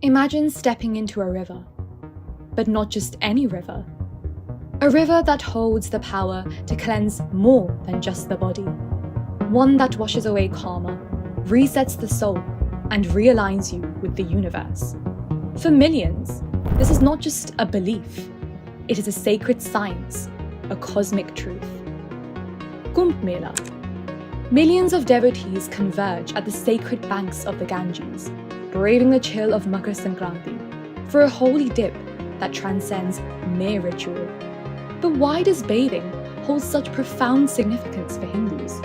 Imagine stepping into a river, but not just any river. A river that holds the power to cleanse more than just the body. One that washes away karma, resets the soul, and realigns you with the universe. For millions, this is not just a belief, it is a sacred science, a cosmic truth. Kumbh Mela. Millions of devotees converge at the sacred banks of the Ganges, braving the chill of Makar Sankranti, for a holy dip that transcends mere ritual. But why does bathing hold such profound significance for Hindus?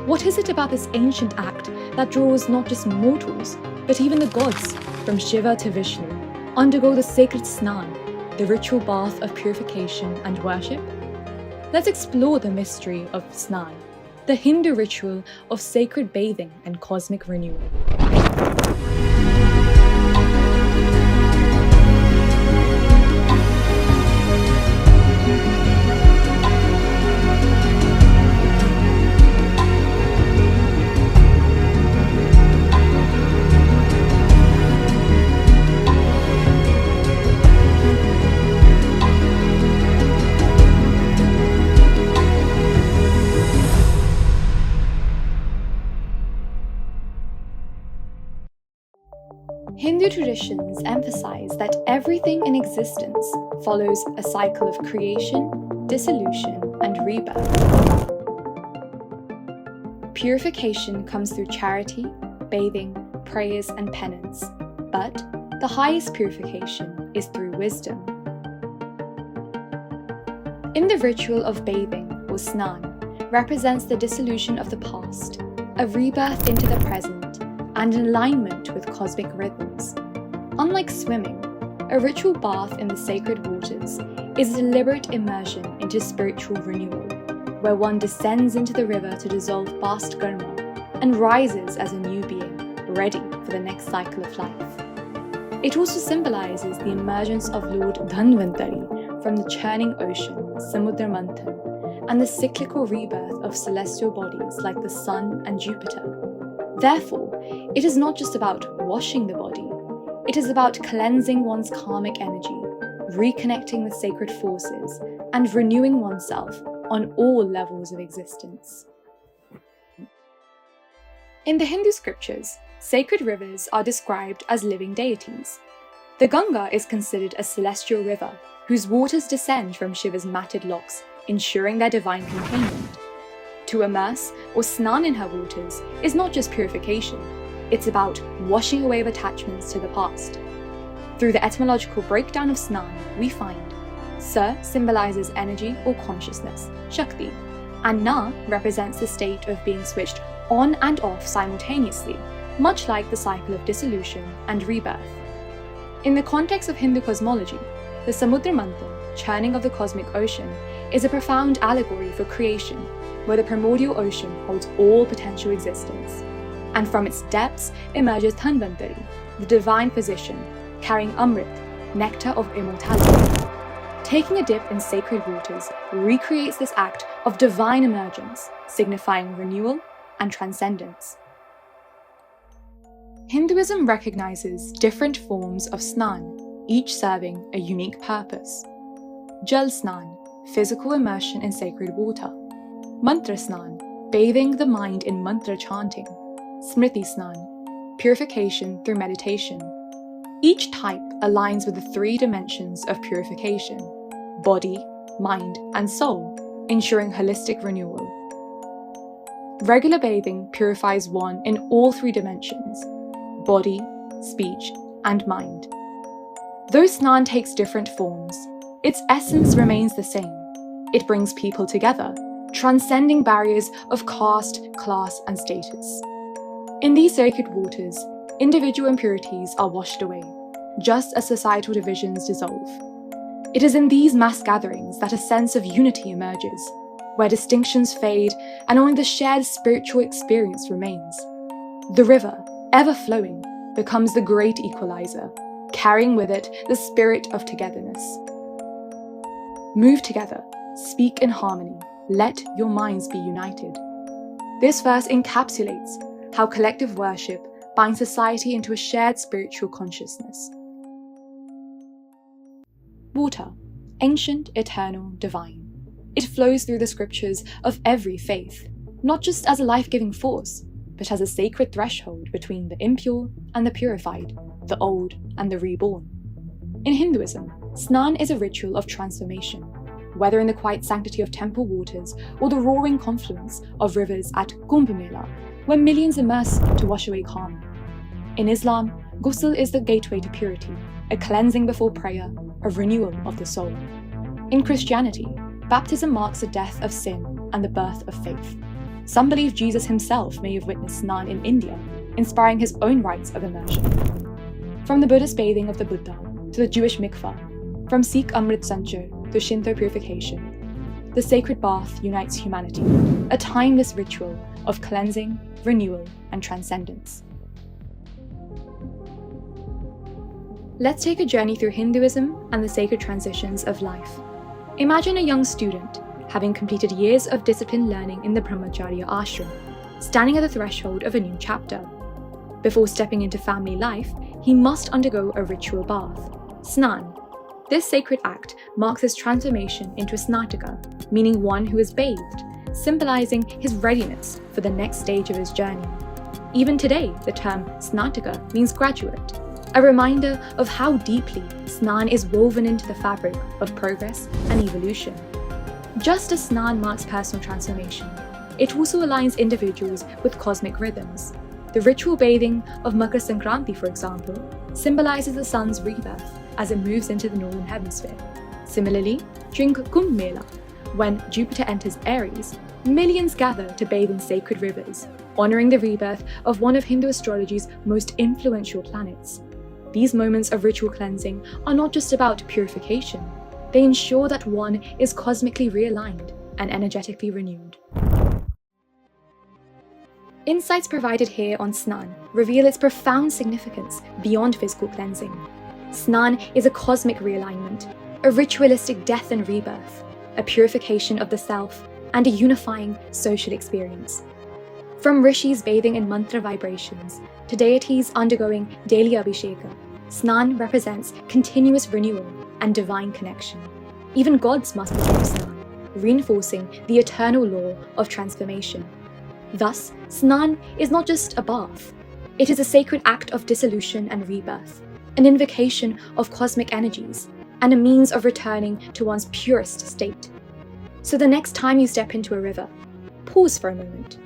What is it about this ancient act that draws not just mortals, but even the gods, from Shiva to Vishnu, undergo the sacred Snan, the ritual bath of purification and worship? Let's explore the mystery of Snan, the Hindu ritual of sacred bathing and cosmic renewal. Hindu traditions emphasize that everything in existence follows a cycle of creation, dissolution, and rebirth. Purification comes through charity, bathing, prayers, and penance, but the highest purification is through wisdom. In the ritual of bathing, or Snan, represents the dissolution of the past, a rebirth into the present, and an alignment with cosmic rhythms. Unlike swimming, a ritual bath in the sacred waters is a deliberate immersion into spiritual renewal, where one descends into the river to dissolve past karma and rises as a new being, ready for the next cycle of life. It also symbolizes the emergence of Lord Dhanvantari from the churning ocean, Samudra Manthan, and the cyclical rebirth of celestial bodies like the Sun and Jupiter. Therefore, it is not just about washing the body, it is about cleansing one's karmic energy, reconnecting with sacred forces, and renewing oneself on all levels of existence. In the Hindu scriptures, sacred rivers are described as living deities. The Ganga is considered a celestial river whose waters descend from Shiva's matted locks, ensuring their divine containment. To immerse or Snan in her waters is not just purification, it's about washing away of attachments to the past. Through the etymological breakdown of Snan, we find Sa symbolizes energy or consciousness, Shakti, and Na represents the state of being switched on and off simultaneously, much like the cycle of dissolution and rebirth. In the context of Hindu cosmology, the Samudra Manthan, churning of the cosmic ocean, is a profound allegory for creation, where the primordial ocean holds all potential existence. And from its depths emerges Dhanvantari, the divine physician, carrying Amrit, nectar of immortality. Taking a dip in sacred waters recreates this act of divine emergence, signifying renewal and transcendence. Hinduism recognizes different forms of Snan, each serving a unique purpose. Jal Snan, physical immersion in sacred water. Mantra Snan, bathing the mind in mantra chanting. Smriti Snan, purification through meditation. Each type aligns with the three dimensions of purification: body, mind, and soul, ensuring holistic renewal. Regular bathing purifies one in all three dimensions: body, speech, and mind. Though Snan takes different forms, its essence remains the same. It brings people together, transcending barriers of caste, class, and status. In these sacred waters, individual impurities are washed away, just as societal divisions dissolve. It is in these mass gatherings that a sense of unity emerges, where distinctions fade and only the shared spiritual experience remains. The river, ever flowing, becomes the great equalizer, carrying with it the spirit of togetherness. Move together, speak in harmony, let your minds be united. This verse encapsulates how collective worship, binds society into a shared spiritual consciousness. Water, ancient, eternal, divine. It flows through the scriptures of every faith, not just as a life-giving force, but as a sacred threshold between the impure and the purified, the old and the reborn. In Hinduism, Snan is a ritual of transformation, whether in the quiet sanctity of temple waters or the roaring confluence of rivers at Kumbh Mela, where millions immerse to wash away karma. In Islam, Ghusl is the gateway to purity, a cleansing before prayer, a renewal of the soul. In Christianity, baptism marks the death of sin and the birth of faith. Some believe Jesus himself may have witnessed Snan in India, inspiring his own rites of immersion. From the Buddhist bathing of the Buddha to the Jewish Mikvah, from Sikh Amrit Sanchar to Shinto purification, the sacred bath unites humanity, a timeless ritual of cleansing, renewal, and transcendence. Let's take a journey through Hinduism and the sacred transitions of life. Imagine a young student, having completed years of disciplined learning in the Brahmacharya ashram, standing at the threshold of a new chapter. Before stepping into family life, he must undergo a ritual bath, Snan. This sacred act marks his transformation into a Snātika, meaning one who is bathed, symbolizing his readiness for the next stage of his journey. Even today, the term Snātika means graduate, a reminder of how deeply Snan is woven into the fabric of progress and evolution. Just as Snan marks personal transformation, it also aligns individuals with cosmic rhythms. The ritual bathing of Makar Sankranti, for example, symbolizes the sun's rebirth as it moves into the northern hemisphere. Similarly, during Kumbh Mela, when Jupiter enters Aries, millions gather to bathe in sacred rivers, honoring the rebirth of one of Hindu astrology's most influential planets. These moments of ritual cleansing are not just about purification, they ensure that one is cosmically realigned and energetically renewed. Insights provided here on Snan reveal its profound significance beyond physical cleansing. Snan is a cosmic realignment, a ritualistic death and rebirth, a purification of the self, and a unifying social experience. From rishis bathing in mantra vibrations to deities undergoing daily abhisheka, Snan represents continuous renewal and divine connection. Even gods must perform Snan, reinforcing the eternal law of transformation. Thus, Snan is not just a bath, it is a sacred act of dissolution and rebirth, an invocation of cosmic energies, and a means of returning to one's purest state. So the next time you step into a river, pause for a moment.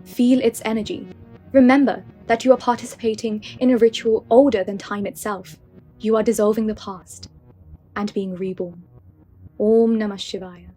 Feel its energy. Remember that you are participating in a ritual older than time itself. You are dissolving the past and being reborn. Om Namah Shivaya.